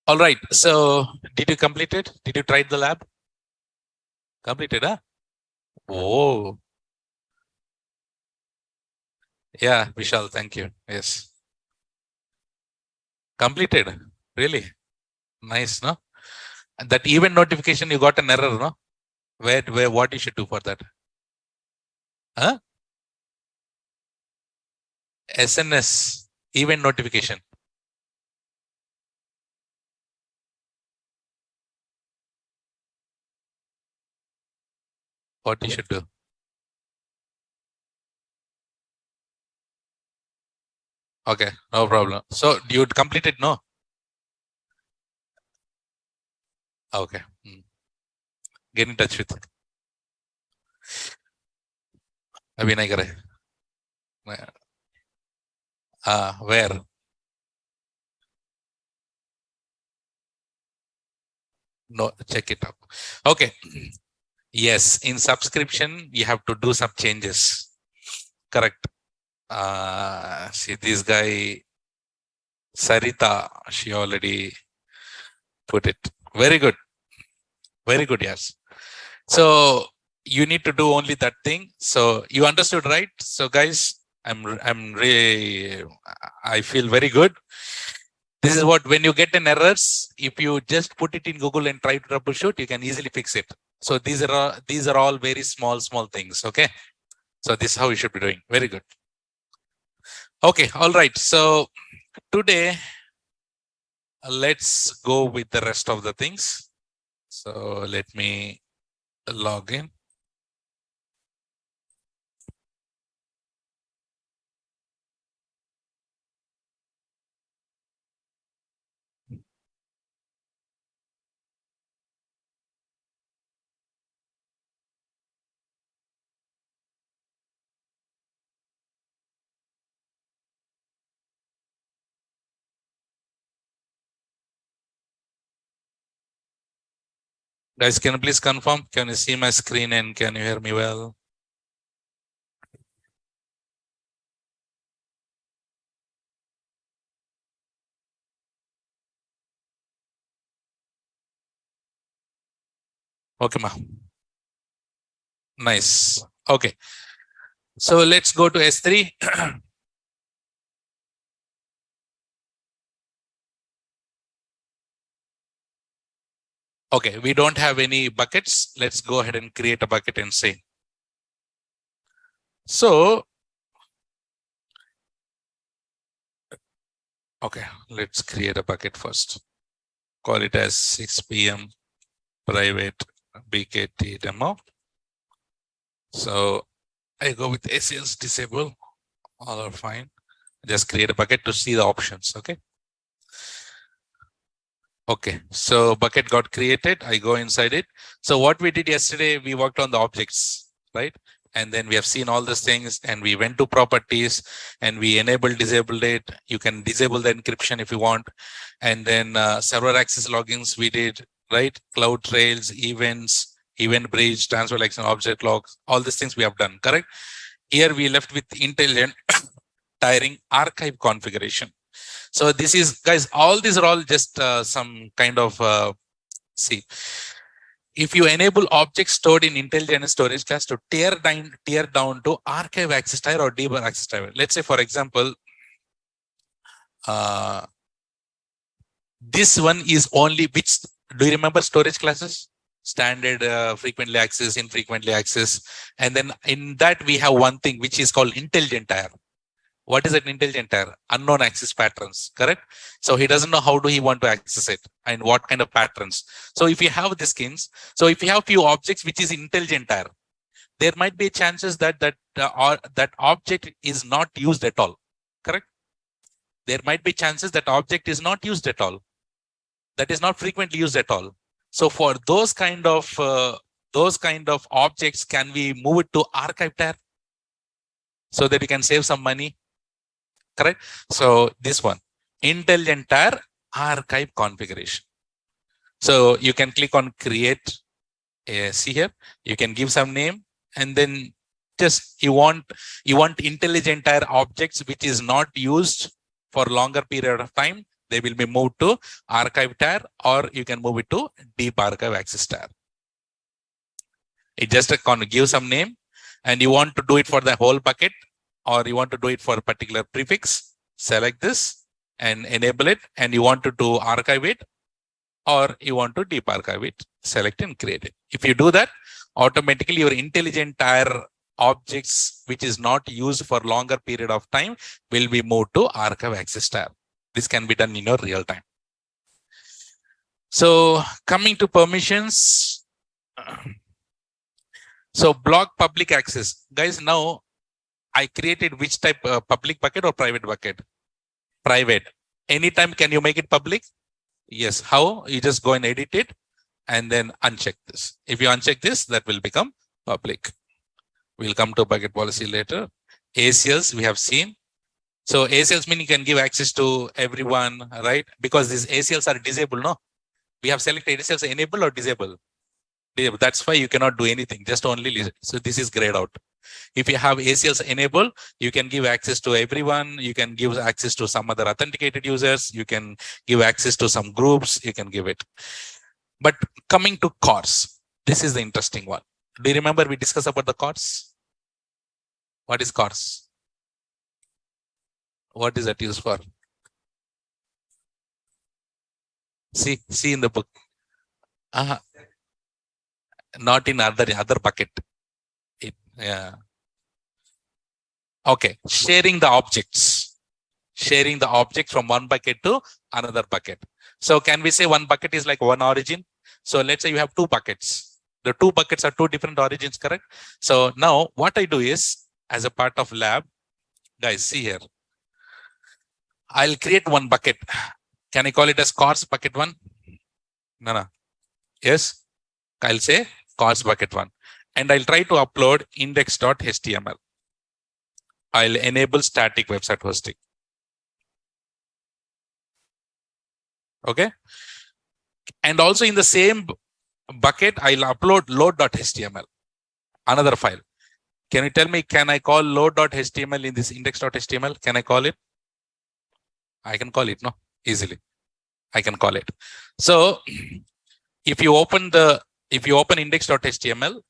All right. So did you complete it? Did you try the lab? Completed, huh? Oh, yeah, Vishal, thank you. Yes. Completed. Really? Nice, no? And that event notification, you got an error, no? Where, what you should do for that? Huh? SNS, event notification. What you should do? Okay, no problem. So you completed, no? Okay. Get in touch with Abhinay Gare. Where? No, check it out. Okay. Yes, in subscription, you have to do some changes. Correct. See, this guy, Sarita, she already put it. Very good. Very good, yes. So you need to do only that thing. So you understood, right? So guys, I feel very good. This is what, when you get an errors, if you just put it in Google and try to troubleshoot, you can easily fix it. So these are all very small things. Okay. So this is how you should be doing. Very good. Okay. All right. So today, let's go with the rest of the things. So let me log in. Guys, can you please confirm? Can you see my screen and can you hear me well? Okay, ma. Nice. Okay. So let's go to S3. Okay, we don't have any buckets. Let's go ahead and create a bucket and say. So, okay, let's create a bucket first. Call it as 6 p.m. private BKT demo. So I go with ACLs disable. All are fine. Just create a bucket to see the options. Okay. Okay, so bucket got created. I go inside it. So what we did yesterday, we worked on the objects, right? And then we have seen all these things and we went to properties and we enabled, disabled it. You can disable the encryption if you want. And then server access logins we did, right? Cloud Trails, events, event bridge, transfer action, object logs, all these things we have done, correct? Here we left with intelligent tiering archive configuration. So this is, guys, all these are all just some kind of, see, if you enable objects stored in intelligent storage class to tear down to archive access tier or debug access tier. Let's say, for example, this one is only which, do you remember storage classes? Standard, frequently access, infrequently access. And then in that we have one thing which is called intelligent tier. What is an intelligent tier? Unknown access patterns, correct? So he doesn't know how do he want to access it and what kind of patterns. So if you have the skins, so if you have few objects which is intelligent tier, there might be chances that that object is not used at all, correct? There might be chances that object is not used at all, that is not frequently used at all. So for those kind of objects, can we move it to archive tier so that we can save some money? Correct. So this one, intelligent tier archive configuration. So you can click on create. See here, you can give some name and then just you want intelligent tier objects which is not used for longer period of time. They will be moved to archive tar, or you can move it to deep archive access tar. It just give some name, and you want to do it for the whole bucket, or you want to do it for a particular prefix. Select this and enable it, and you want to archive it, or you want to deep archive it. Select and create it. If you do that, automatically your intelligent tar objects, which is not used for longer period of time, will be moved to archive access tar. This can be done in your real time. So coming to permissions. So block public access. Guys, now I created which type, public bucket or private bucket? Private. Anytime can you make it public? Yes. How? You just go and edit it and then uncheck this. If you uncheck this, that will become public. We'll come to bucket policy later. ACLs we have seen. So ACLs mean you can give access to everyone, right? Because these ACLs are disabled, no? We have selected ACLs enable or disable. That's why you cannot do anything, just only listen. So this is grayed out. If you have ACLs enable, you can give access to everyone. You can give access to some other authenticated users. You can give access to some groups. You can give it. But coming to CORS, this is the interesting one. Do you remember we discussed about the CORS? What is CORS? What is that used for? See in the book. Not in other bucket. Yeah. Okay. Sharing the objects. Sharing the object from one bucket to another bucket. So can we say one bucket is like one origin? So let's say you have two buckets. The two buckets are two different origins, correct? So now what I do is, as a part of lab, guys, see here. I'll create one bucket. Can I call it as CORS bucket 1? No. Yes. I'll say CORS bucket 1. And I'll try to upload index.html. I'll enable static website hosting. Okay. And also in the same bucket, I'll upload load.html, another file. Can you tell me, can I call load.html in this index.html? Can I call it? I can call it, no? Easily. I can call it. So if you open index.html,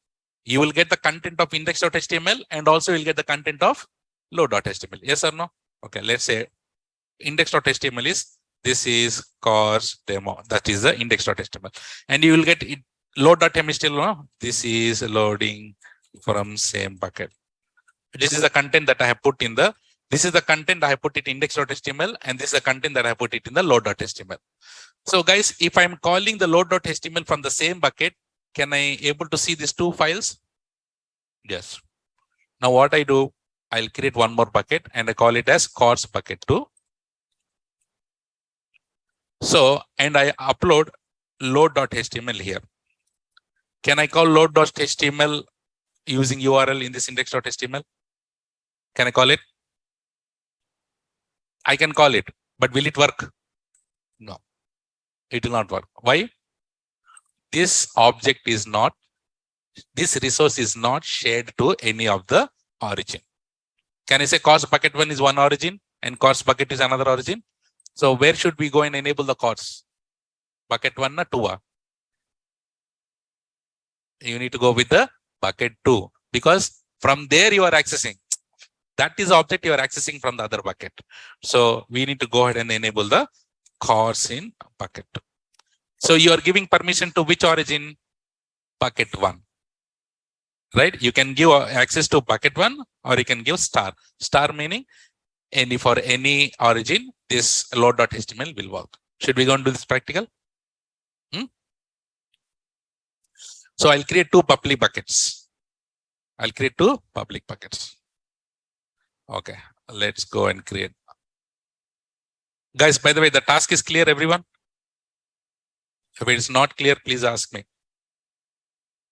you will get the content of index.html and also you'll get the content of load.html. Yes or no? Okay, let's say index.html is, this is CORS demo. That is the index.html. And you will get it, load.html, no? This is loading from same bucket. This is the content that I have put in this is the content I have put it in index.html, and this is the content that I have put it in the load.html. So guys, if I'm calling the load.html from the same bucket, can I able to see these two files? Yes. Now what I do, I'll create one more bucket and I call it as CORS bucket 2. So, and I upload load.html here. Can I call load.html using URL in this index.html? Can I call it? I can call it, but will it work? No, it will not work. Why? This object is not, this resource is not shared to any of the origin. Can I say CORS bucket 1 is one origin and CORS bucket is another origin? So where should we go and enable the CORS? Bucket 1 or 2? You need to go with the bucket 2 because from there you are accessing. That is the object you are accessing from the other bucket. So we need to go ahead and enable the CORS in bucket 2. So you are giving permission to which origin? Bucket 1. Right? You can give access to bucket 1 or you can give star. Star meaning for any origin, this load.html will work. Should we go and do this practical? So I'll create two public buckets. Okay, let's go and create. Guys, by the way, the task is clear, everyone? If it is not clear, please ask me.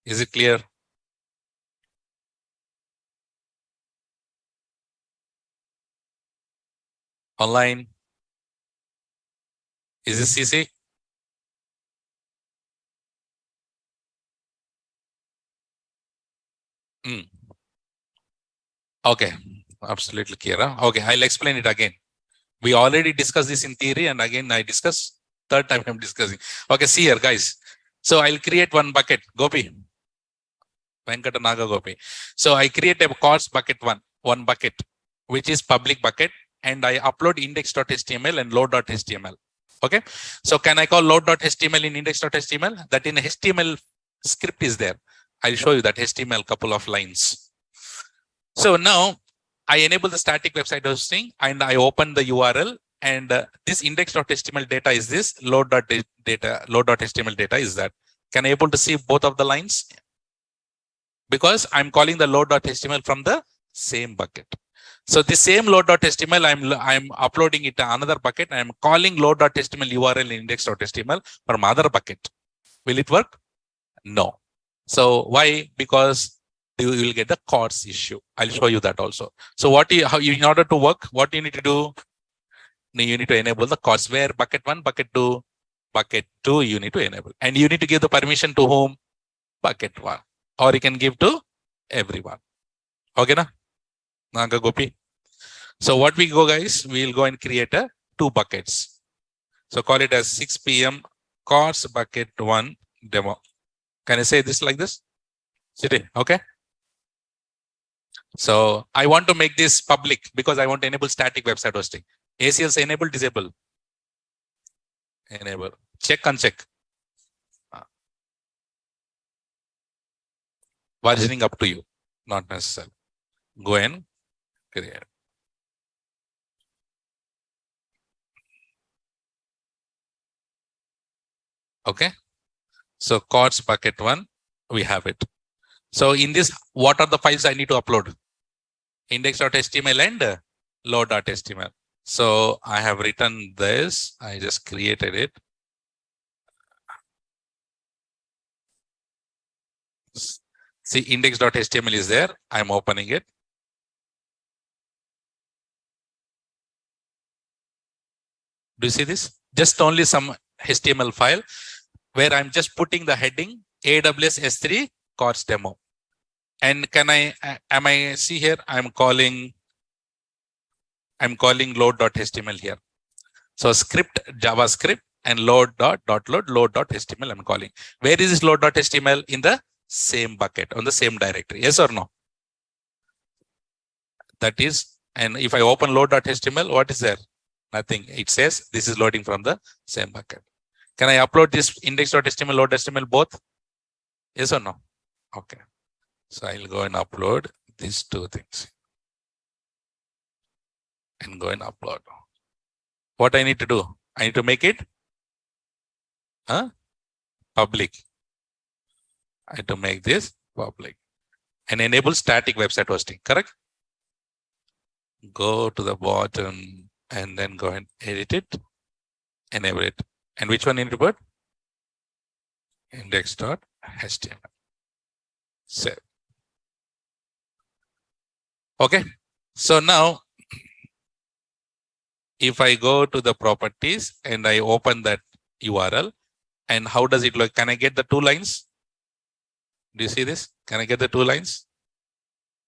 Is it clear? Online? Is this CC? Okay, absolutely clear. Huh? Okay, I'll explain it again. We already discussed this in theory, and again I discuss. Third time I'm discussing. Okay, see here, guys. So I'll create one bucket. Gopi. Venkata Naga Gopi. So I create a course bucket one bucket, which is public bucket, and I upload index.html and load.html. Okay. So can I call load.html in index.html? That in HTML script is there. I'll show you that HTML couple of lines. So now I enable the static website hosting and I open the URL, and this index.html data is this, load.html data is that. Can I able to see both of the lines? Because I'm calling the load.html from the same bucket. So the same load.html, I'm uploading it to another bucket. I'm calling load.html URL in index.html from other bucket. Will it work? No. So why? Because you will get the CORS issue. I'll show you that also. So in order to work, what you need to do? You need to enable the CORS where bucket 1, bucket 2, bucket 2 you need to enable. And you need to give the permission to whom? Bucket 1. Or you can give to everyone. Okay, na? Naga Gopi. So what we go, guys, we'll go and create 2 buckets. So call it as 6 p.m. CORS bucket 1 demo. Can I say this like this? City, okay? So I want to make this public because I want to enable static website hosting. ACLs enable, disable. Enable. Check, uncheck. Versioning up to you, not necessary. Go and create. Okay. So CORS bucket 1, we have it. So in this, what are the files I need to upload? Index.html and load.html. So I have written this. I just created it. See, index.html is there. I'm opening it. Do you see this? Just only some HTML file where I'm just putting the heading AWS S3 CORS demo. And am I see here? I'm calling load.html here. So script JavaScript and load.html I'm calling. Where is this load.html? In the same bucket, on the same directory. Yes or no? That is, and if I open load.html, what is there? Nothing. It says this is loading from the same bucket. Can I upload this index.html, load.html both? Yes or no? Okay. So I'll go and upload these 2 things. And go and upload. What I need to do? I need to make it public. I have to make this public. And enable static website hosting, correct? Go to the bottom and then go and edit it. Enable it. And which one you need to put? Index.html. Save. Okay. So now, if I go to the properties and I open that URL, and how does it look? Can I get the 2 lines? Do you see this? Can I get the 2 lines?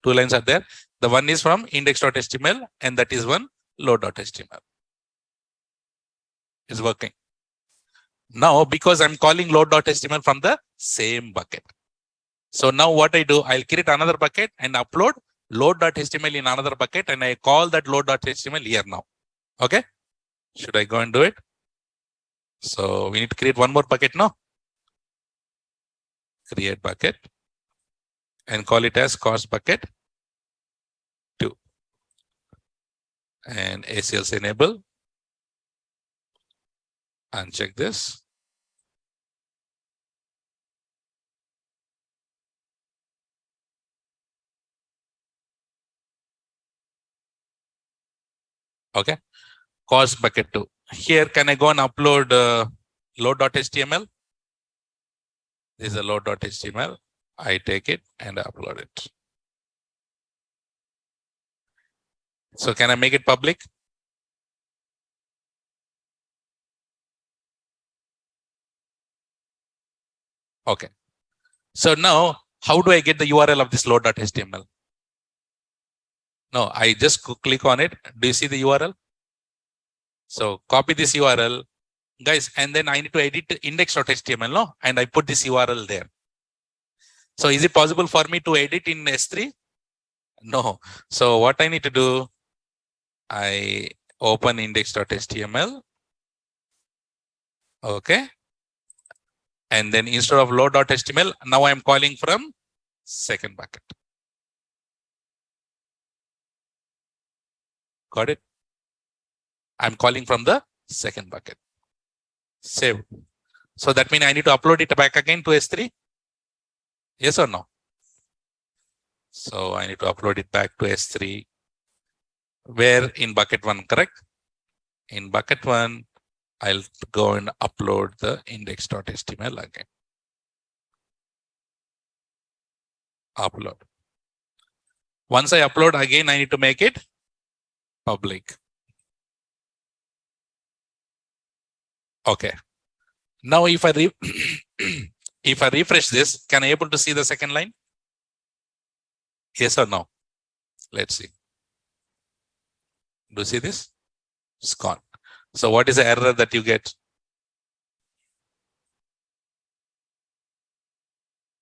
2 lines are there. The one is from index.html and that is one load.html. It's working. Now, because I'm calling load.html from the same bucket. So now what I do, I'll create another bucket and upload load.html in another bucket, and I call that load.html here now. Okay. Should I go and do it? So we need to create one more bucket now. Create bucket and call it as CORS bucket 2. And ACLs enable. Uncheck this. Okay. CORS bucket 2. Here, can I go and upload load.html? This is a load.html. I take it and upload it. So can I make it public? Okay. So now, how do I get the URL of this load.html? No, I just click on it. Do you see the URL? So copy this URL, guys, and then I need to edit the index.html, no? And I put this URL there. So is it possible for me to edit in S3? No. So what I need to do, I open index.html. Okay. And then instead of load.html, now I'm calling from second bucket. Got it? I'm calling from the second bucket. Save. So that means I need to upload it back again to S3? Yes or no? So I need to upload it back to S3. Where in bucket 1, correct? In bucket 1, I'll go and upload the index.html again. Upload. Once I upload again, I need to make it public. Okay. Now if I if I refresh this, can I able to see the second line? Yes or no? Let's see. Do you see this? It's gone. So what is the error that you get?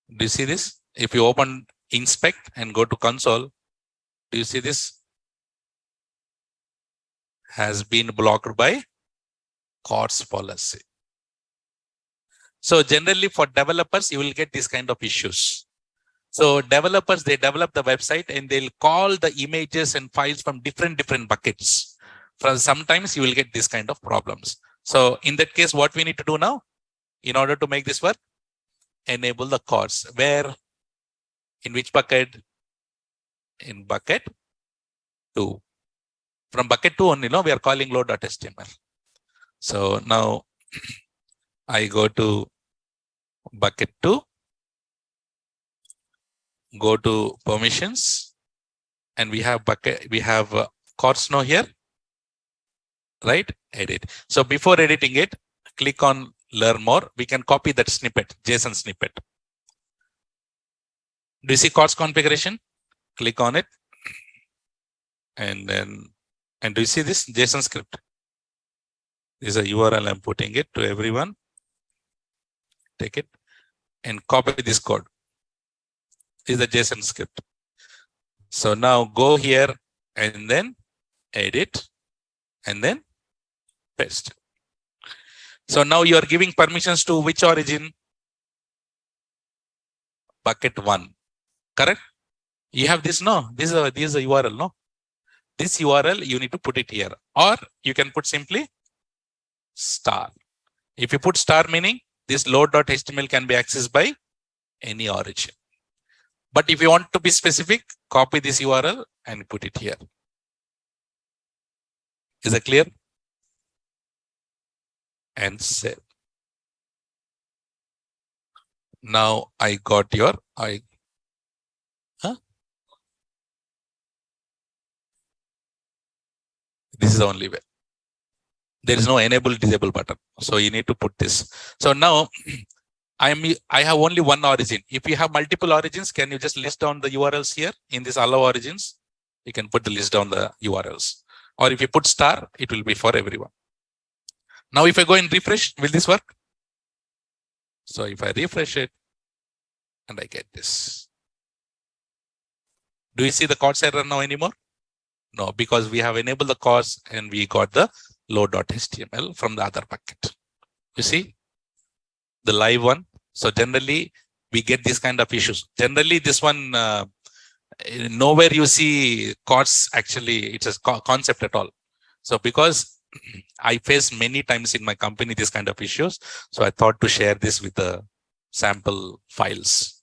Do you see this? If you open inspect and go to console, do you see this? Has been blocked by CORS policy. So generally for developers, you will get this kind of issues. So developers, they develop the website and they'll call the images and files from different buckets. Sometimes you will get this kind of problems. So in that case, what we need to do now, in order to make this work, enable the CORS. Where? In which bucket? In bucket 2. From bucket 2 only, we are calling load.html. So now I go to bucket 2, go to permissions, and we have bucket, we have CORS now here, right? Edit. So before editing it, click on learn more. We can copy that snippet, JSON snippet. Do you see CORS configuration? Click on it. And do you see this JSON script? This is a URL. I'm putting it to everyone. Take it and copy this code. This is the JSON script. So now go here and then edit and then paste. So now you are giving permissions to which origin? Bucket 1. Correct? You have this, no? This is a URL, no? This URL, you need to put it here. Or you can put simply star. If you put star, meaning this load.html can be accessed by any origin. But if you want to be specific, copy this URL and put it here. Is that clear? And save. Now I got your, this is the only way. There is no enable disable button. So you need to put this. So now I have only one origin. If you have multiple origins, can you just list down the URLs here in this allow origins? You can put the list down the URLs. Or if you put star, it will be for everyone. Now if I go and refresh, will this work? So if I refresh it and I get this. Do you see the CORS error now anymore? No, because we have enabled the CORS and we got the load.html from the other bucket. You see the live one. So generally we get this kind of issues. Generally this one, nowhere you see CORS actually, it's a concept at all. So because I face many times in my company this kind of issues, so I thought to share this with the sample files.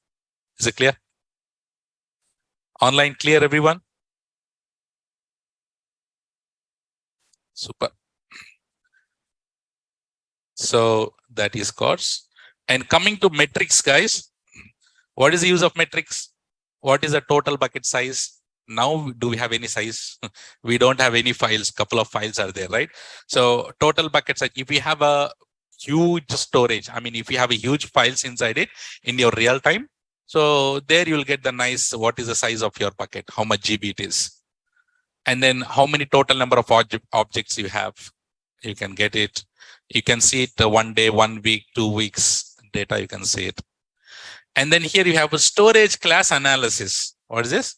Is it clear? Online clear, everyone? Super. So that is CORS. And coming to metrics, guys, what is the use of metrics? What is the total bucket size? Now, do we have any size? We don't have any files. Couple of files are there, right? So total bucket size, if we have a huge storage, I mean, if you have a huge files inside it in your real time, so there you'll get the nice, what is the size of your bucket, how much GB it is. And then how many total number of objects you have. You can get it. You can see it 1 day, 1 week, 2 weeks data. You can see it. And then here you have a storage class analysis. What is this?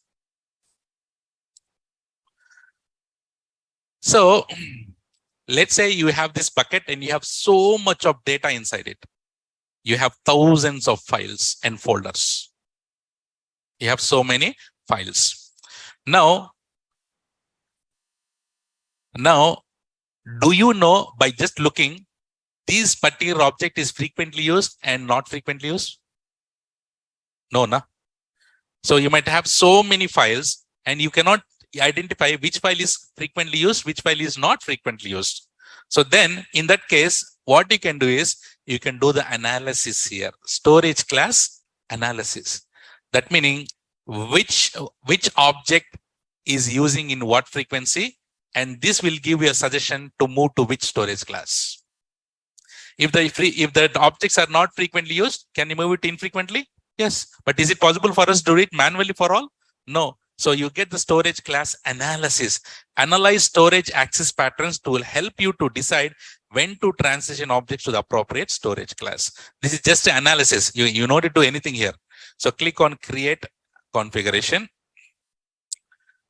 So let's say you have this bucket and you have so much of data inside it. You have thousands of files and folders. You have so many files. Now, do you know by just looking, this particular object is frequently used and not frequently used? No, na? So you might have so many files and you cannot identify which file is frequently used, which file is not frequently used. So then in that case, what you can do is you can do the analysis here, storage class analysis. That meaning which object is using in what frequency, and this will give you a suggestion to move to which storage class. If the objects are not frequently used, can you move it infrequently? Yes, but is it possible for us to do it manually for all? No. So you get the storage class analysis. Analyze storage access patterns to help you to decide when to transition objects to the appropriate storage class. This is just an analysis. You don't do anything here. So click on create configuration.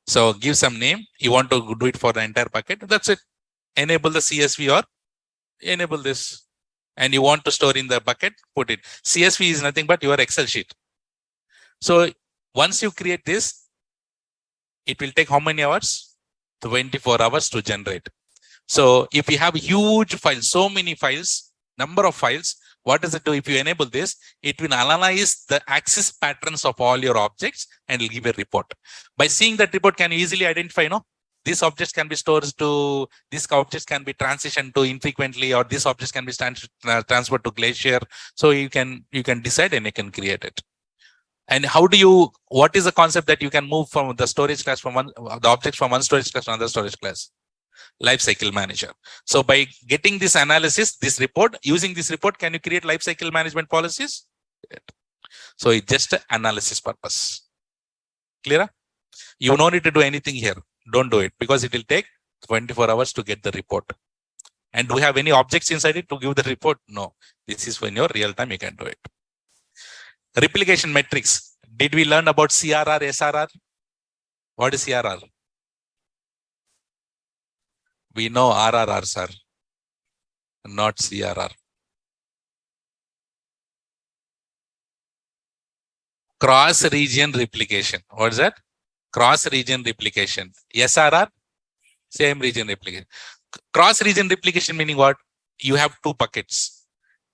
So give some name. You want to do it for the entire bucket. That's it. Enable the CSV or enable this. And you want to store in the bucket, put it. CSV is nothing but your Excel sheet. So once you create this, it will take how many hours? 24 hours to generate. So if you have huge files, so many files, number of files, what does it do? If you enable this, it will analyze the access patterns of all your objects and will give a report. By seeing that report, can you easily identify, these objects can be stored to, these objects can be transitioned to infrequently, or these objects can be transferred to Glacier. So you can decide and you can create it. And what is the concept that you can move from the storage class the objects from one storage class to another storage class? Lifecycle manager. So by getting this analysis, this report, using this report, can you create lifecycle management policies? So it's just an analysis purpose. Clear? You don't need to do anything here. Don't do it because it will take 24 hours to get the report. And do we have any objects inside it to give the report? No. This is when you're real time, you can do it. Replication metrics. Did we learn about CRR, SRR? What is CRR? We know RRR, sir, not CRR. Cross-region replication. What is that? Cross-region replication. SRR, same region replication. Cross-region replication meaning what? You have two buckets.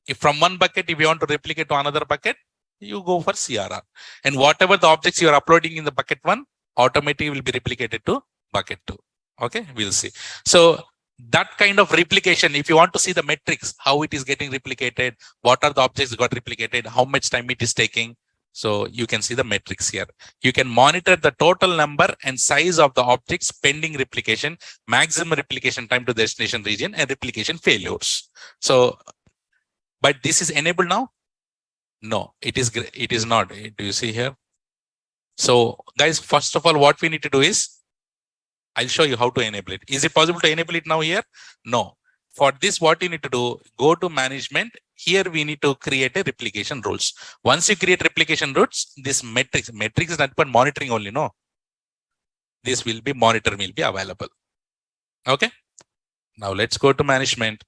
If from one bucket, if you want to replicate to another bucket, you go for CRR. And whatever the objects you are uploading in the bucket 1, automatically will be replicated to bucket 2. Okay, we'll see. So that kind of replication, if you want to see the metrics, how it is getting replicated, what are the objects got replicated, how much time it is taking. So you can see the metrics here. You can monitor the total number and size of the objects pending replication, maximum replication time to destination region, and replication failures. So, but this is enabled now? No, it is not. Do you see here? So guys, first of all, what we need to do is, I'll show you how to enable it. Is it possible to enable it now here? No. For this, what you need to do, go to management. Here we need to create a replication rules. Once you create replication rules, this metrics is not but monitoring only, no. This will be monitor will be available. Okay. Now let's go to management.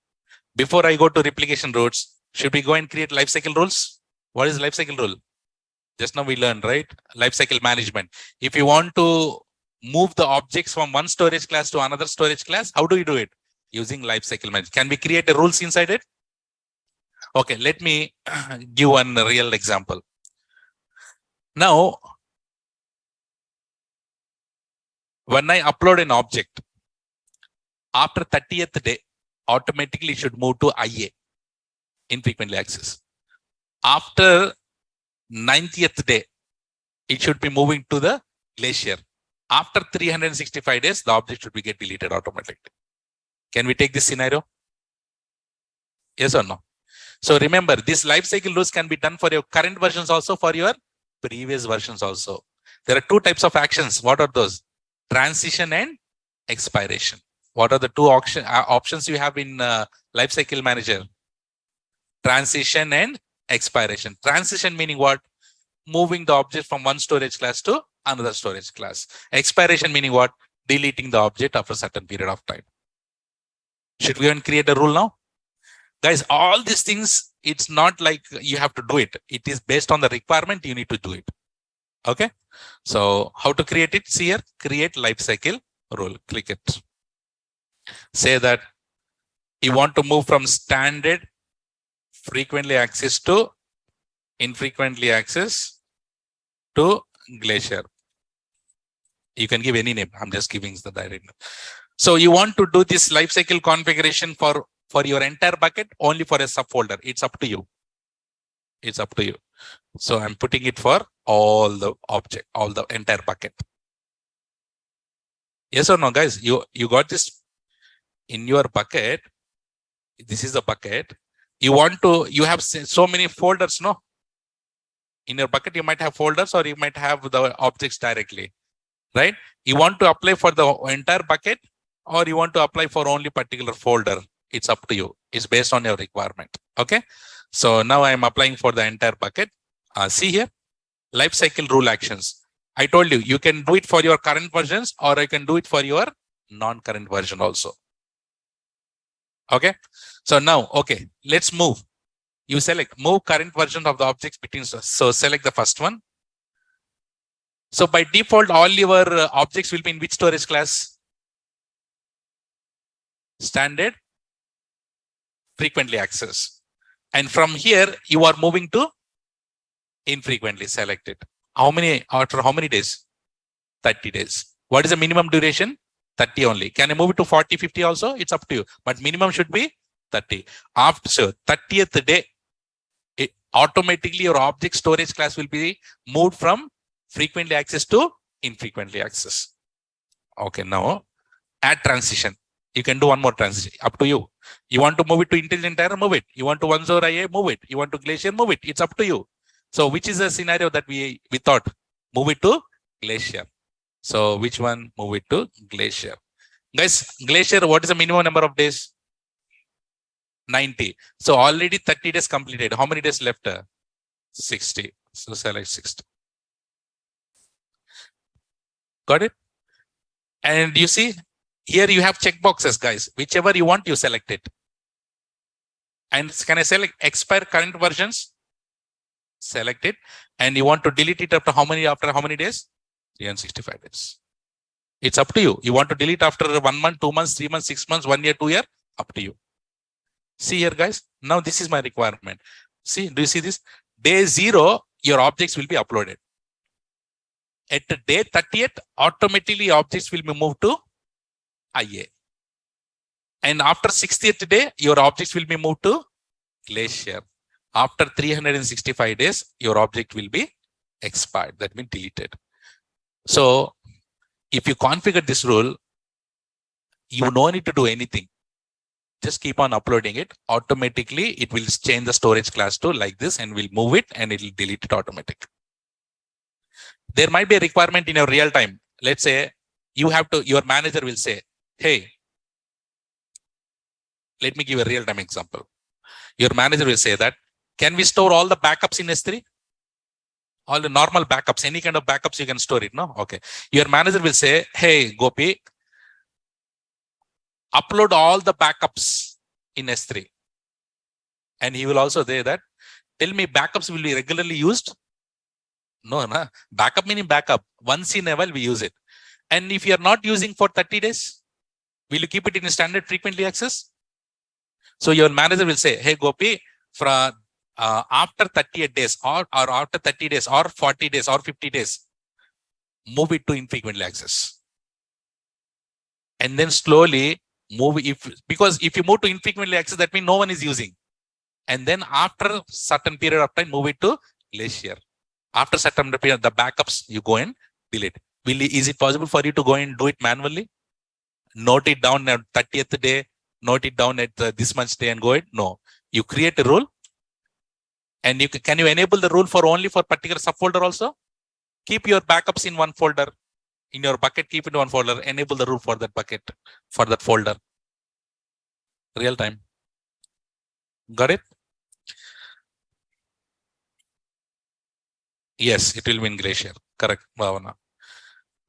Before I go to replication rules, should we go and create lifecycle rules? What is lifecycle rule? Just now we learned, right? Lifecycle management. If you want to move the objects from one storage class to another storage class, how do you do it? Using lifecycle management. Can we create a rules inside it? Okay, let me give one real example. Now, when I upload an object, after 30th day, automatically should move to IA, infrequently accessed. After 90th day, it should be moving to the Glacier. After 365 days, the object should be get deleted automatically. Can we take this scenario? Yes or no? So remember, this lifecycle rules can be done for your current versions also, for your previous versions also. There are two types of actions. What are those? Transition and expiration. What are the two options you have in Lifecycle Manager? Transition and expiration. Transition meaning what? Moving the object from one storage class to another storage class. Expiration meaning what? Deleting the object after a certain period of time. Should we go and create a rule now? Guys, all these things, it's not like you have to do it. It is based on the requirement, you need to do it. Okay. So how to create it? See here, create lifecycle rule. Click it. Say that you want to move from standard frequently access to infrequently access to Glacier. You can give any name. I'm just giving the direct name. So you want to do this lifecycle configuration for your entire bucket, only for a subfolder. It's up to you. It's up to you. So I'm putting it for all the object, all the entire bucket. Yes or no, guys? You got this in your bucket. This is the bucket. You have so many folders, no? In your bucket, you might have folders or you might have the objects directly, right? You want to apply for the entire bucket or you want to apply for only particular folder. It's up to you. It's based on your requirement. Okay. So now I'm applying for the entire bucket. See here, lifecycle rule actions. I told you, you can do it for your current versions or I can do it for your non-current version also. Okay. So now, okay, let's move. You select move current version of the objects between. So select the first one. So by default, all your objects will be in which storage class? Standard frequently access. And from here, you are moving to infrequently. Select it. After how many days? 30 days. What is the minimum duration? 30 only. Can I move it to 40, 50 also? It's up to you. But minimum should be 30. After 30th day, automatically your object storage class will be moved from frequently access to infrequently access. Okay, now add transition. You can do one more transition. Up to you. You want to move it to Intelligent Terra, move it. You want to OneZone IA, move it. You want to Glacier, move it. It's up to you. So which is the scenario that we thought? Move it to Glacier. So which one? Move it to Glacier. Guys, Glacier, what is the minimum number of days? 90. So already 30 days completed. How many days left? 60. So select 60. Got it? And you see, here you have checkboxes, guys. Whichever you want, you select it. And can I select expire current versions? Select it. And you want to delete it after how many days? 365 days. It's up to you. You want to delete after 1 month, 2 months, 3 months, 6 months, 1 year, 2 years? Up to you. See here, guys. Now this is my requirement. See, do you see this? Day 0, your objects will be uploaded. At day 30th, automatically objects will be moved to IA. And after 60th day, your objects will be moved to Glacier. After 365 days, your object will be expired. That means deleted. So if you configure this rule, you don't need to do anything. Just keep on uploading it. Automatically, it will change the storage class to like this and will move it and it will delete it automatically. There might be a requirement in your real time. Let's say your manager will say, hey, let me give a real time example. Your manager will say that, can we store all the backups in S3? All the normal backups, any kind of backups, you can store it, no? Okay. Your manager will say, hey, Gopi, upload all the backups in S3. And he will also say that, tell me backups will be regularly used? No. Backup meaning backup. Once in a while we use it. And if you are not using for 30 days, will you keep it in standard frequently access? So your manager will say, hey, Gopi, after 38 days or after 30 days or 40 days or 50 days, move it to infrequently access. And then slowly move because if you move to infrequently access, that means no one is using. And then after certain period of time, move it to Glacier. After certain period, the backups, you go and delete. Is it possible for you to go and do it manually? Note it down at 30th day, note it down at this much day and go ahead? No. You create a rule. And can you enable the rule for only for particular subfolder also? Keep your backups in one folder. in your bucket, keep it in one folder, enable the rule for that bucket, for that folder. Real time. Got it? Yes, it will be in Glacier. Correct, Bhavana.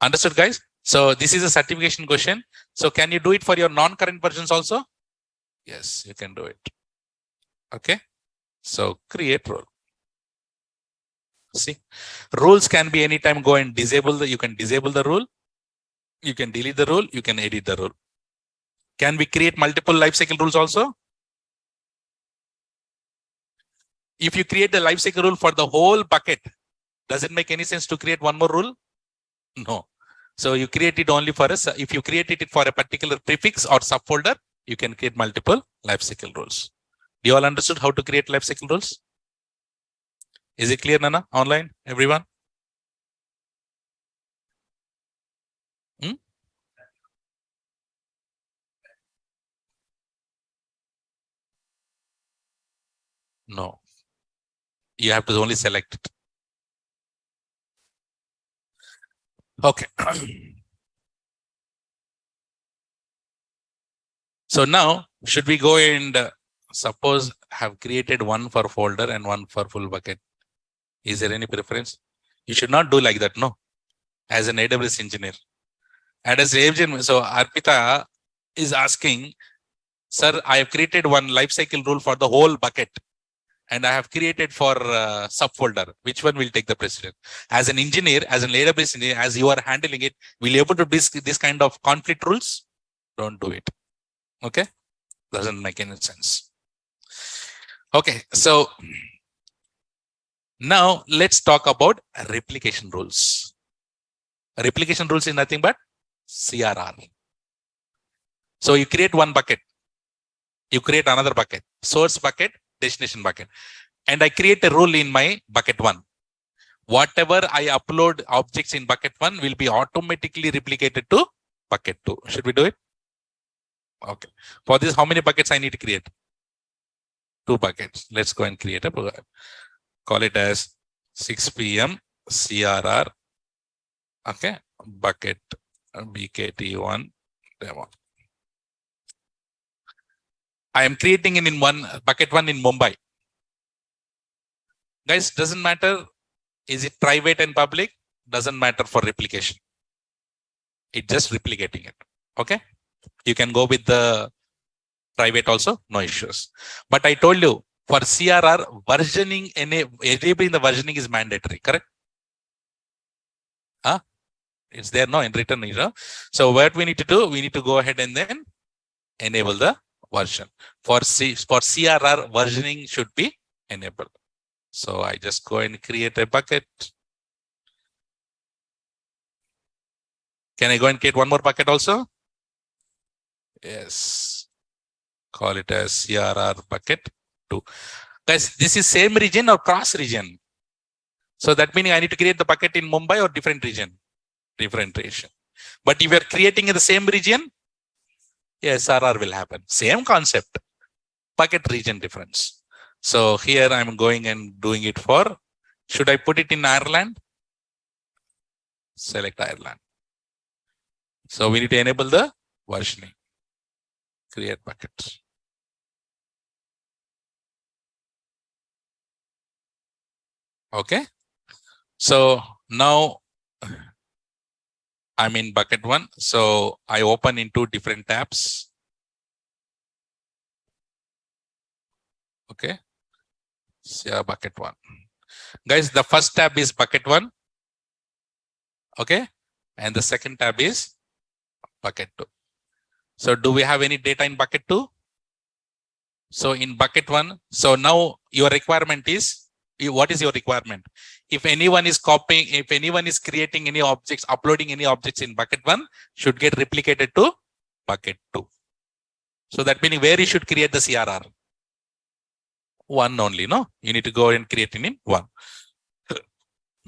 Understood, guys? So this is a certification question. So can you do it for your non-current versions also? Yes, you can do it. Okay. So create rule. See, rules can be anytime go and disable the, you can disable the rule. You can delete the rule. You can edit the rule. Can we create multiple lifecycle rules also? If you create the lifecycle rule for the whole bucket, does it make any sense to create one more rule? No. So you create it only for us. If you created it for a particular prefix or subfolder, you can create multiple lifecycle rules. Do you all understood how to create lifecycle rules? Is it clear, Nana? Online, everyone? No. You have to only select it. Okay. So now, should we go and suppose have created one for folder and one for full bucket? Is there any preference? You should not do like that, no. As an AWS engineer. And as agent, so Arpita is asking, sir, I have created one lifecycle rule for the whole bucket. And I have created for subfolder. Which one will take the precedent? As an engineer, as an AWS engineer, as you are handling it, will you able to do this kind of conflict rules? Don't do it. Okay? Doesn't make any sense. Okay, so now let's talk about replication rules. Replication rules is nothing but CRR. So you create one bucket. You create another bucket. Source bucket, destination bucket. And I create a rule in my bucket one. Whatever I upload objects in bucket one will be automatically replicated to bucket two. Should we do it? Okay. For this, how many buckets I need to create? 2 buckets. Let's go and create a program. Call it as 6 p.m. CRR. Okay. Bucket BKT1 demo. I am creating it in one bucket one in Mumbai. Guys, doesn't matter. Is it private and public? Doesn't matter for replication. It's just replicating it. Okay. You can go with the private also, no issues. But I told you for CRR, versioning, enabling the versioning is mandatory, correct? Huh? It's there, no, in written, you know. So what we need to do, we need to go ahead and then enable the version. For CRR, versioning should be enabled. So I just go and create a bucket. Can I go and create one more bucket also? Yes. Call it as CRR bucket 2. Guys, this is same region or cross region? So that meaning I need to create the bucket in Mumbai or different region? Different region. But if you are creating in the same region, yes, RR will happen. Same concept, bucket region difference. So here I'm going and doing it for, should I put it in Ireland? Select Ireland. So we need to enable the versioning. Create buckets. Okay. So now I'm in bucket one. So I open into different tabs. Okay. So bucket one. Guys, the first tab is bucket one. Okay. And the second tab is bucket two. So do we have any data in bucket two? So in bucket one, so now your requirement is, what is your requirement? If anyone is copying, if anyone is creating any objects, uploading any objects in bucket one, should get replicated to bucket two. So that meaning where you should create the CRR? One only, no? You need to go and create it in one.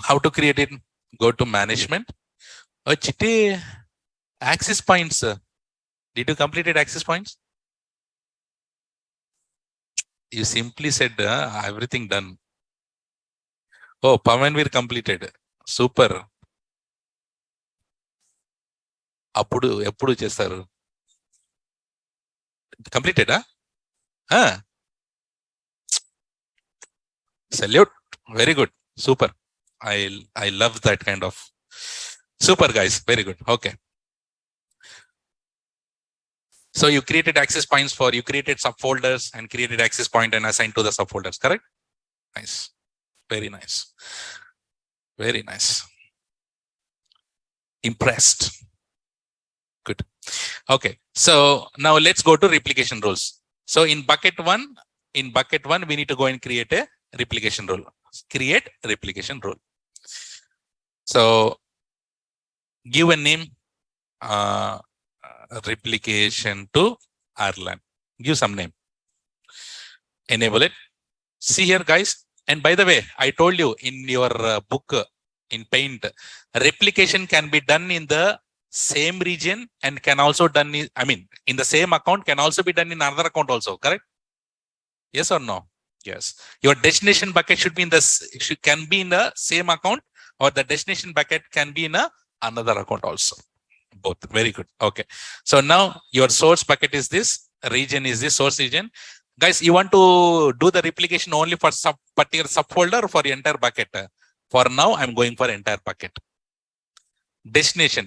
How to create it? Go to management. Oh, Chitti, access points. Did you complete it, access points? You simply said everything done. Oh, Pavanveer completed. Super. అప్పుడు ఎప్పుడు చేస్తారు? కంప్లీటెడా? Salute. Very good. Super. I love that kind of. Super, guys. Very good. Okay. So you created access points you created subfolders and created access point and assigned to the subfolders, correct? Nice. Very nice. Very nice. Impressed. Good. Okay. So now let's go to replication rules. So in bucket one, we need to go and create a replication rule. Create replication rule. So give a name, replication to Erlang. Give some name. Enable it. See here, guys. And by the way, I told you in your book in Paint, replication can be done in the same region and can also done in the same account, can also be done in another account also, correct? Yes or no? Yes. Your destination bucket should be can be in the same account, or the destination bucket can be in another account also. Both. Very good. Okay. So now your source bucket is this, region is this, source region. Guys, you want to do the replication only for particular subfolder or for the entire bucket? For now, I'm going for entire bucket. Destination.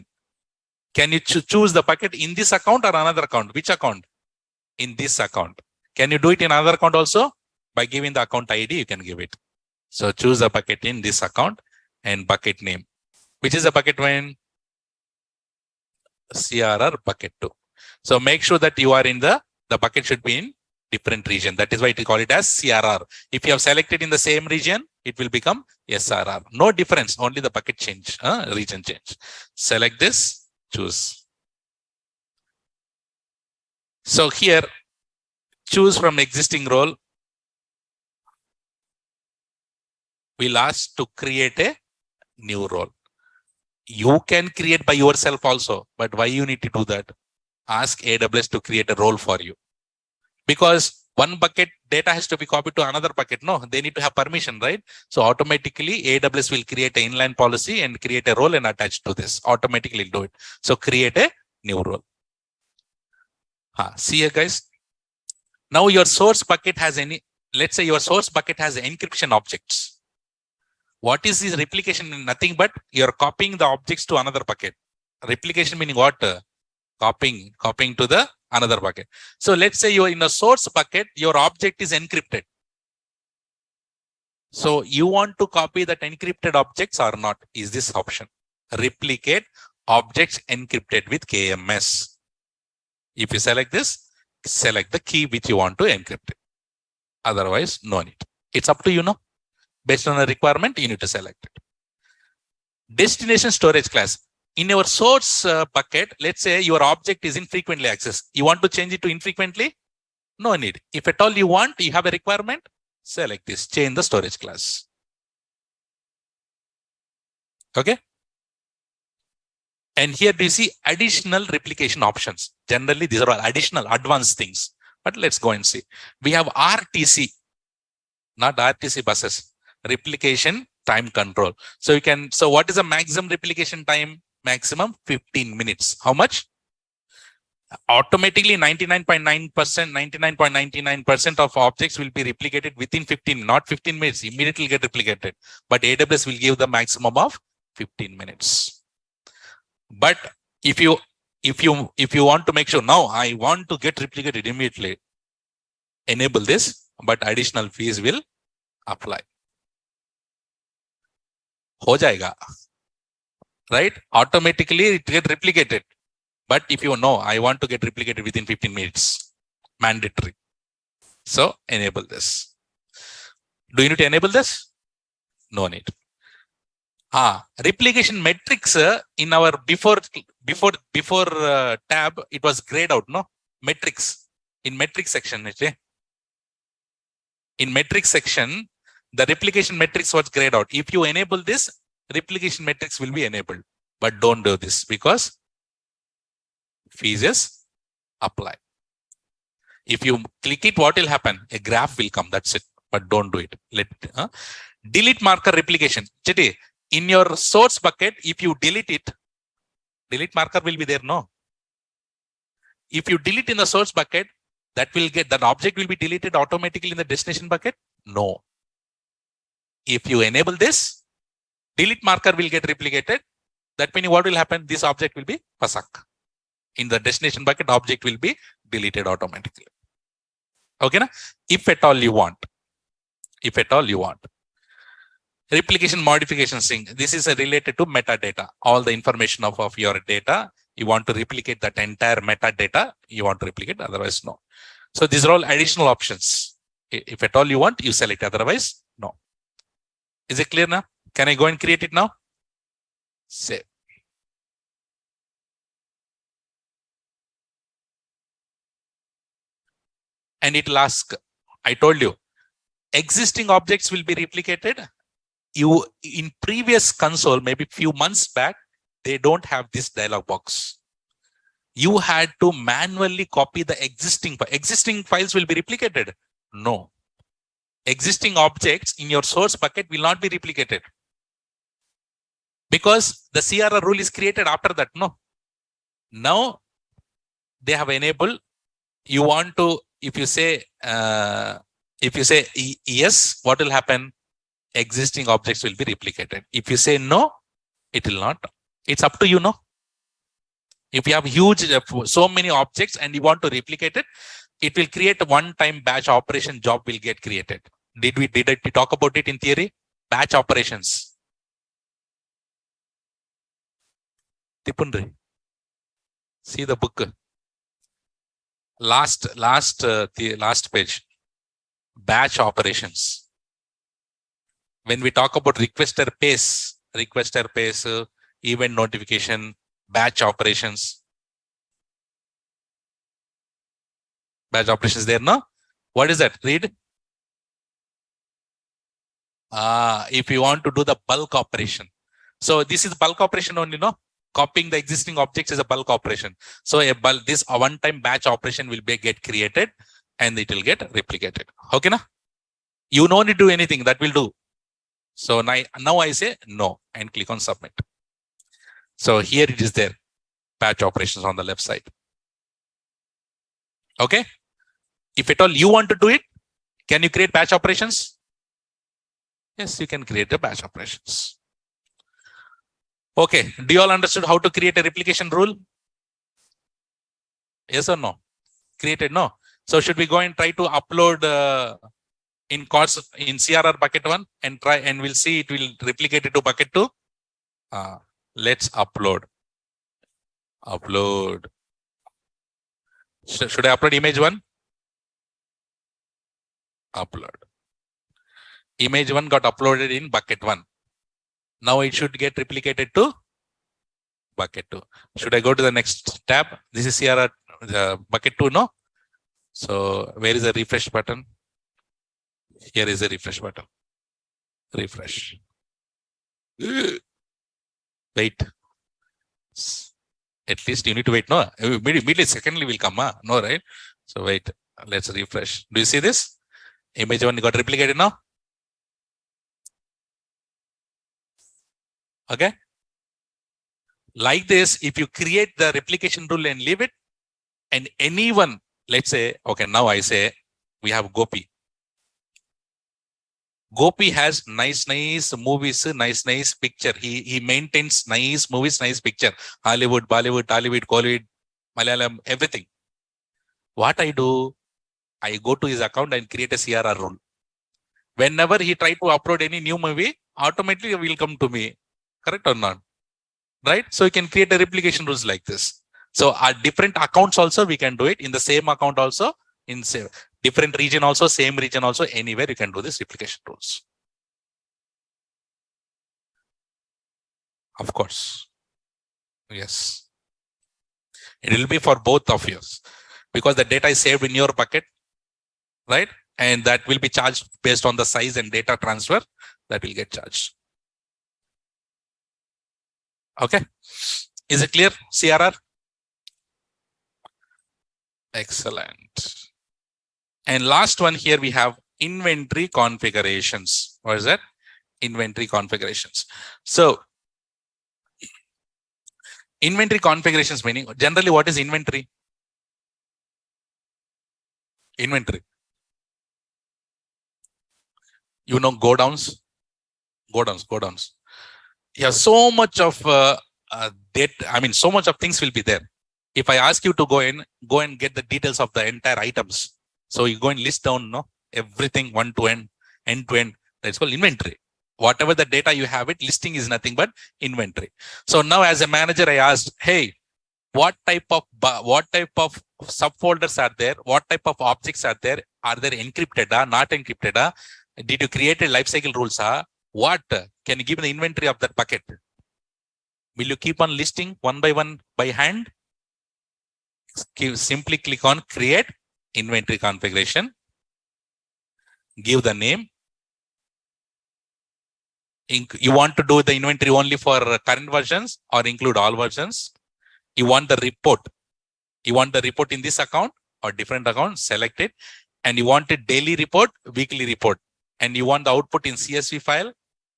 Can you choose the bucket in this account or another account? Which account? In this account. Can you do it in another account also? By giving the account ID, you can give it. So choose the bucket in this account and bucket name. Which is the bucket one? CRR bucket 2. So make sure that you are in the bucket should be in different region. That is why we call it as CRR. If you have selected in the same region, it will become SRR. No difference, only the bucket change, region change. Select this, choose. So here, choose from existing role. We'll ask to create a new role. You can create by yourself also, but why you need to do that? Ask AWS to create a role for you. Because one bucket data has to be copied to another bucket. No, they need to have permission, right? So automatically AWS will create an inline policy and create a role and attach to this. Automatically do it. So create a new role. See here, guys. Now your source bucket has let's say your source bucket has encryption objects. What is this replication? Nothing but you're copying the objects to another bucket. Replication meaning what? Copying to the another bucket. So let's say you're in a source bucket, your object is encrypted. So you want to copy that encrypted objects or not? Is this option? Replicate objects encrypted with KMS. If you select this, select the key which you want to encrypt it. Otherwise, no need. It's up to you now. Based on a requirement, you need to select it. Destination storage class. In your source bucket, let's say your object is infrequently accessed. You want to change it to infrequently? No need. If at all you want, you have a requirement, select this, change the storage class. Okay. And here do you see additional replication options? Generally, these are all additional advanced things. But let's go and see. We have RTC, not RTC buses. Replication time control. So you can, so what is the maximum replication time? Maximum 15 minutes. How much? Automatically 99.9%, 99.99% of objects will be replicated within 15, not 15 minutes, immediately get replicated. But AWS will give the maximum of 15 minutes. But if you want to make sure, now I want to get replicated immediately, enable this, but additional fees will apply. Ho jayega. Right? Automatically it get replicated. But if you know, I want to get replicated within 15 minutes, mandatory. So enable this. Do you need to enable this? No need. Replication metrics in our before tab, it was grayed out, no? Metrics. In metrics section, in metrics section, the replication metrics was grayed out. If you enable this, replication metrics will be enabled. But don't do this because fees is apply. If you click it, what will happen? A graph will come. That's it. But don't do it. Delete marker replication. In your source bucket, if you delete it, Delete marker will be there, no? If you delete in the source bucket, that object will be deleted automatically in the destination bucket? No. If you enable this, delete marker will get replicated. That means what will happen? This object will be pasak. In the destination bucket, object will be deleted automatically. Okay, na? If at all you want. If at all you want. Replication modification thing. This is related to metadata. All the information of your data. You want to replicate that entire metadata. You want to replicate, otherwise no. So these are all additional options. If at all you want, you select, otherwise no. Is it clear now? Can I go and create it now? Save. And it will ask, I told you, existing objects will be replicated. You in previous console, maybe few months back, they don't have this dialog box. You had to manually copy the existing files will be replicated. No. Existing objects in your source bucket will not be replicated. Because the CRR rule is created after that. No. Now they have enabled. You want to, if you say yes, what will happen? Existing objects will be replicated. If you say no, it will not. It's up to you, no? If you have huge, so many objects and you want to replicate it, it will create a one-time batch operation job will get created. Did we talk about it in theory? Batch operations. Tipundri. See the book. Last page. Batch operations. When we talk about requester pace, event notification, batch operations. Batch operations there, no? What is that? Read. If you want to do the bulk operation. So this is bulk operation only, no? Copying the existing objects is a bulk operation. So this one-time batch operation will get created and it will get replicated. Okay, na? You don't need to do anything, that will do. So now I say no and click on submit. So here it is there, batch operations on the left side. Okay. If at all you want to do it, can you create batch operations? Yes, you can create the batch operations. Okay. Do you all understood how to create a replication rule? Yes or no? Created, no? So should we go and try to upload in CRR bucket 1 and try, and we'll see it will replicate it to bucket 2. Let's upload. Should I upload image 1? Upload. Image 1 got uploaded in bucket 1. Now it should get replicated to bucket 2. Should I go to the next tab? This is CRR bucket 2, no? So where is the refresh button? Here is the refresh button. Refresh. Wait. At least you need to wait, no? Immediately, secondly will come, no, right? So wait, let's refresh. Do you see this? Image 1 got replicated now? Okay. Like this, if you create the replication rule and leave it, and anyone, let's say, okay, now I say we have Gopi. Gopi has nice movies, nice picture. He maintains nice movies, nice picture. Hollywood, Bollywood, Tollywood, Kollywood, Malayalam, everything. What I do, I go to his account and create a CRR rule. Whenever he try to upload any new movie, automatically will come to me. Correct or not? Right? So you can create a replication rules like this. So our different accounts also we can do it in the same account also, in same different region also, same region also, anywhere you can do this replication rules. Of course. Yes. It will be for both of you because the data is saved in your bucket, right? And that will be charged based on the size and data transfer that will get charged. Okay. Is it clear, CRR? Excellent. And last one here we have inventory configurations. What is that? Inventory configurations. So Inventory configurations meaning, generally what is inventory? Inventory. You know, go downs. Yeah, so much of data, I mean, so much of things will be there. If I ask you to go and get the details of the entire items. So you go and list down, no, everything end to end. That's called inventory. Whatever the data you have it, listing is nothing but inventory. So now as a manager, I asked, hey, what type of subfolders are there? What type of objects are there? Are they encrypted? Not encrypted? Did you create a lifecycle rules? What? Can you give me the inventory of that bucket? Will you keep on listing one by hand? Simply click on create inventory configuration. Give the name. You want to do the inventory only for current versions or include all versions? You want the report. You want the report in this account or different account, select it. And you want a daily report, weekly report. And you want the output in CSV file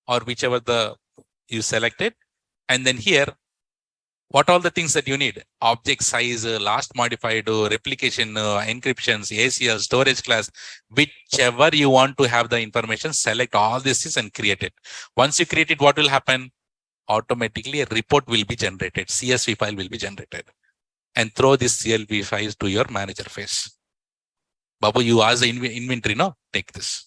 or whichever you selected. And then here, what all the things that you need? Object size, last modified, replication, encryptions, ACL, storage class, whichever you want to have the information, select all this and create it. Once you create it, what will happen? Automatically a report will be generated. CSV file will be generated. And throw this CSV files to your manager face. Babu, you ask the inventory, no? Take this.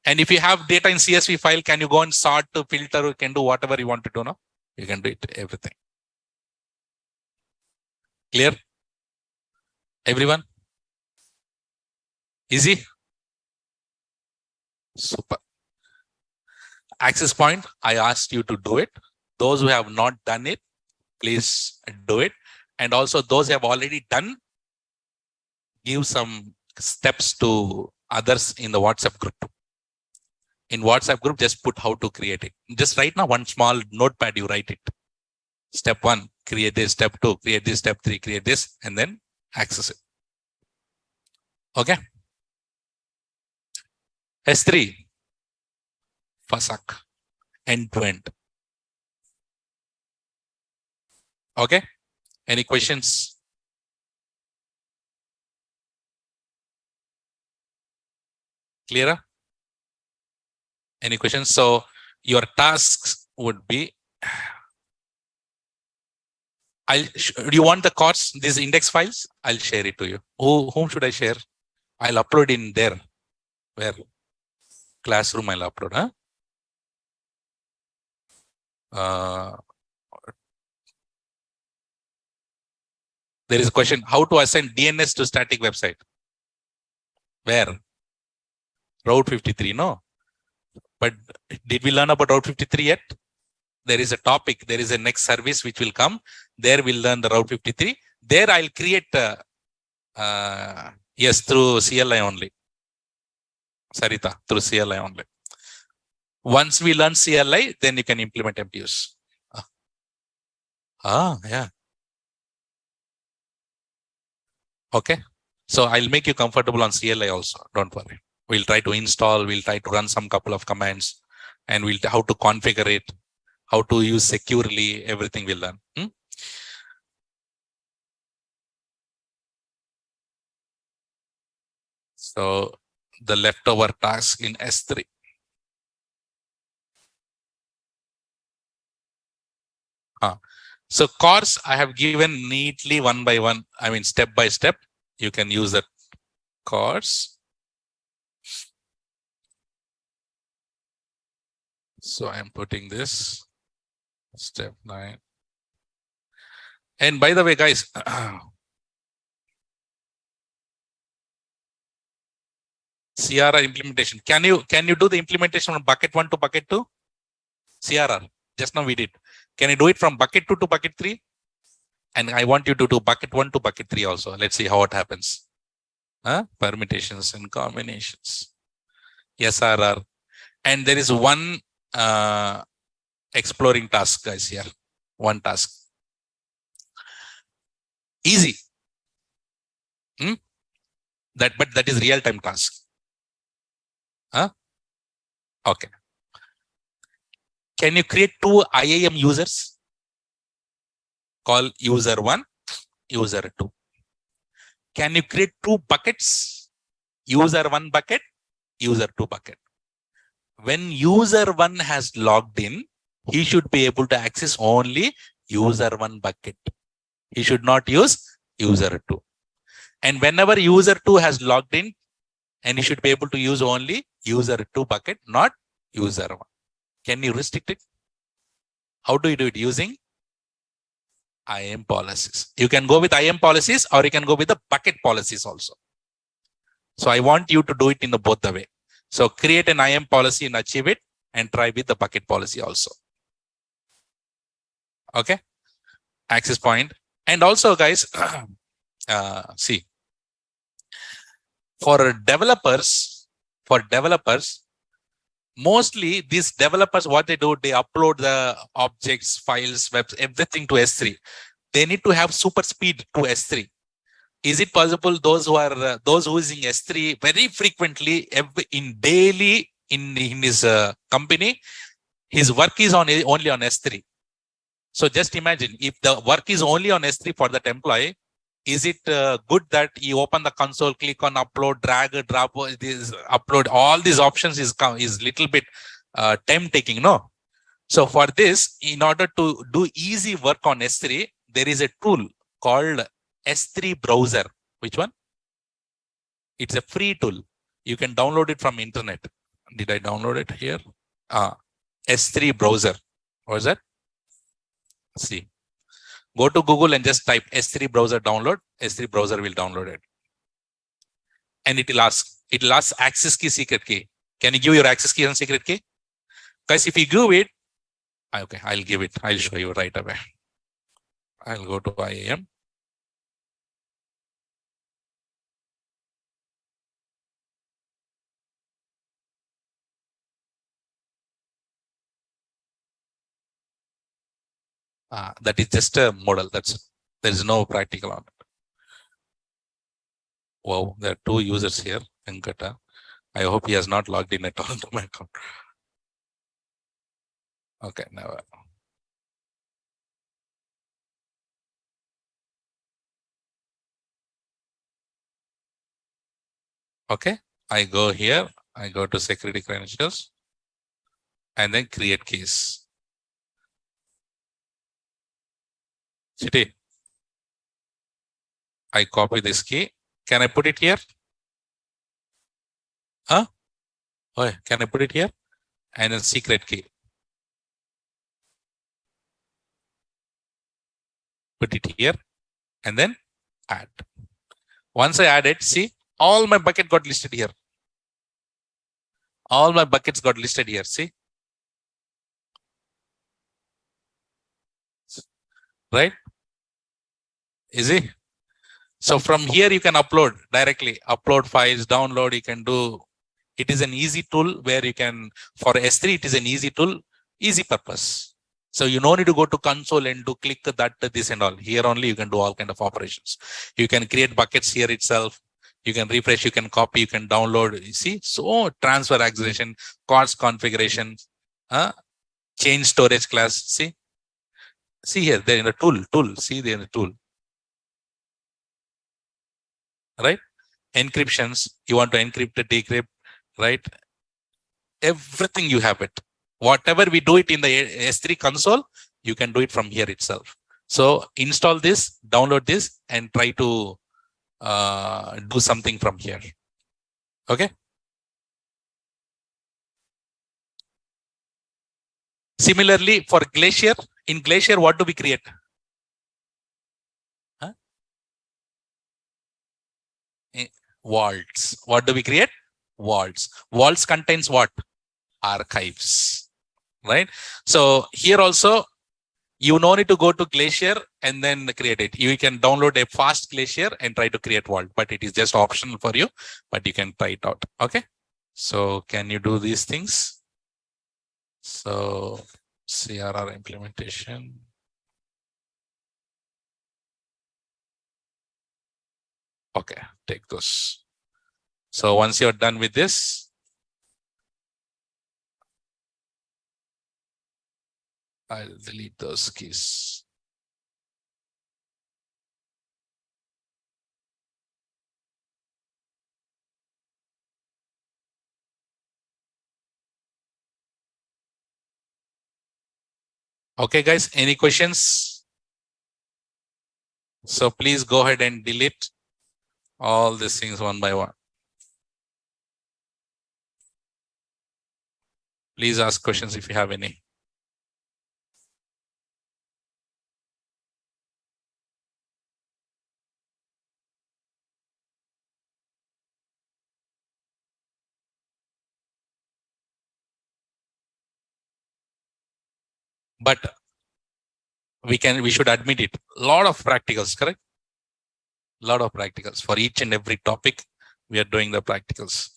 And if you have data in CSV file, can you go and sort, filter, you can do whatever you want to do, no? You can do it, everything. Clear? Everyone? Easy? Super. Access point, I asked you to do it. Those who have not done it, please do it. And also those who have already done, give some steps to others in the WhatsApp group. In WhatsApp group, just put how to create it. Just right now, one small notepad, you write it. Step 1, create this. Step 2, create this. Step 3, create this. And then access it. Okay. S3, FASAC, end to end. Okay. Any questions? Clearer? Any questions? So your tasks would be, do you want the course, these index files? I'll share it to you. Whom should I share? I'll upload in there. Where? Classroom I'll upload. There is a question, how to assign DNS to static website? Where? Route 53, no? But did we learn about Route 53 yet? There is a topic, there is a next service which will come. There we'll learn the Route 53. There I'll create, yes, through CLI only. Sarita, through CLI only. Once we learn CLI, then you can implement MPUs. Yeah. Okay. So I'll make you comfortable on CLI also. Don't worry. We'll try to install, we'll try to run some couple of commands, and we'll how to configure it, how to use securely, everything we'll learn. So the leftover task in S3. So course I have given neatly one by one, I mean step by step. You can use that course. So I'm putting this step 9. And by the way, guys, CRR implementation. Can you do the implementation from bucket 1 to bucket 2? CRR. Just now we did. Can you do it from bucket 2 to bucket 3? And I want you to do bucket 1 to bucket 3 also. Let's see how it happens. Permutations and combinations. SRR. And there is one exploring task, guys, here. One task. Easy. But that is real-time task. Okay. Can you create 2 IAM users? call user 1, user 2. Can you create 2 buckets? User 1 bucket, user 2 bucket. When user 1 has logged in, he should be able to access only user 1 bucket. He should not use user 2. And whenever user 2 has logged in, and he should be able to use only user 2 bucket, not user 1. Can you restrict it? How do you do it? Using IAM policies. You can go with IAM policies or you can go with the bucket policies also. So I want you to do it in the both the way. So create an IAM policy and achieve it and try with the bucket policy also. Okay. Access point. And also guys, see, for developers, mostly these developers, what they do, they upload the objects, files, webs, everything to S3. They need to have super speed to S3. Is it possible those who are using S3 very frequently, in daily in his company, his work is only on S3. So just imagine if the work is only on S3 for that employee, is it good that you open the console, click on upload, drag, drop, this upload, all these options is little bit time taking, no? So for this, in order to do easy work on S3, there is a tool called S3 browser. Which one? It's a free tool. You can download it from internet. Did I download it here? S3 browser. What is that? See. Go to Google and just type S3 browser download. S3 browser will download it. And it will ask access key, secret key. Can you give your access key and secret key? Guys, if you give it, okay, I'll give it. I'll show you right away. I'll go to IAM. That is just a model. There is no practical on it. Wow, there are 2 users here. Venkata. I hope he has not logged in at all to my account. Okay, now. Okay, I go here. I go to security credentials and then create keys. City. I copy this key. Can I put it here? Huh? Oh, can I put it here? And then secret key. Put it here and then add. Once I add it, see, all my bucket got listed here. All my buckets got listed here. See? Right? Easy. So from here, you can upload directly, upload files, download, you can do. It is an easy tool where you can, for S3, it is an easy tool, easy purpose. So you don't need to go to console and do click that, this and all. Here only you can do all kind of operations. You can create buckets here itself. You can refresh, you can copy, you can download. You see, so transfer acceleration, cards configuration, change storage class. See here, they're in the tool. See, they're in the tool. Right? Encryptions, you want to encrypt, decrypt, right? Everything you have it. Whatever we do it in the S3 console, you can do it from here itself. So install this, download this, and try to do something from here. Okay. Similarly, for Glacier, in Glacier, what do we create? Huh? Vaults. What do we create? Vaults. Vaults contains what? Archives. Right? So here also, you no need to go to Glacier and then create it. You can download a fast Glacier and try to create vault, but it is just optional for you, but you can try it out. Okay. So can you do these things? So CRR implementation. Okay, take those. So once you're done with this, I'll delete those keys. Okay, guys, any questions? So please go ahead and delete all these things one by one. Please ask questions if you have any. But we should admit it. A lot of practicals, correct? A lot of practicals for each and every topic. We are doing the practicals.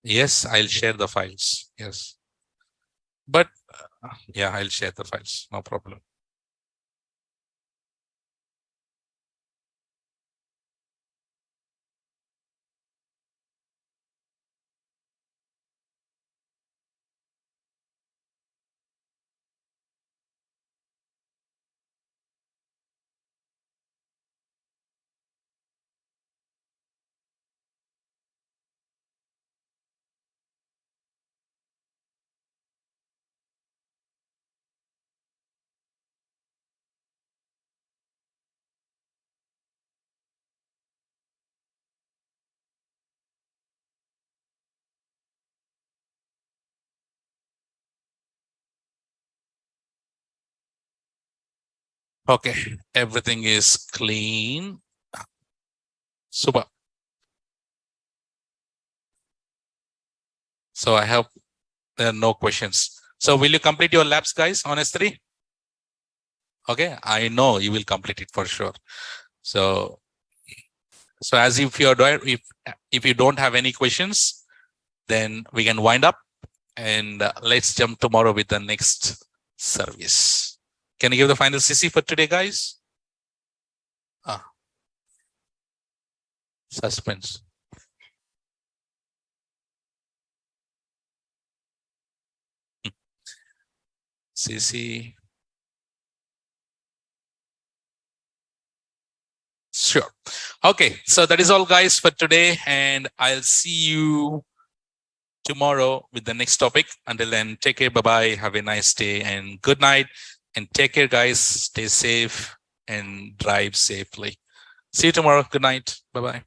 Yes, I'll share the files. Yes. But yeah, I'll share the files. No problem. Okay, everything is clean. Super. So I hope there are no questions. So will you complete your labs, guys, on S3? Okay, I know you will complete it for sure. So as if you're if you don't have any questions, then we can wind up and let's jump tomorrow with the next service. Can you give the final CC for today, guys? Suspense. CC. Sure. Okay, so that is all, guys, for today, and I'll see you tomorrow with the next topic. Until then, take care. Bye-bye. Have a nice day and good night. And take care, guys. Stay safe and drive safely. See you tomorrow. Good night. Bye-bye.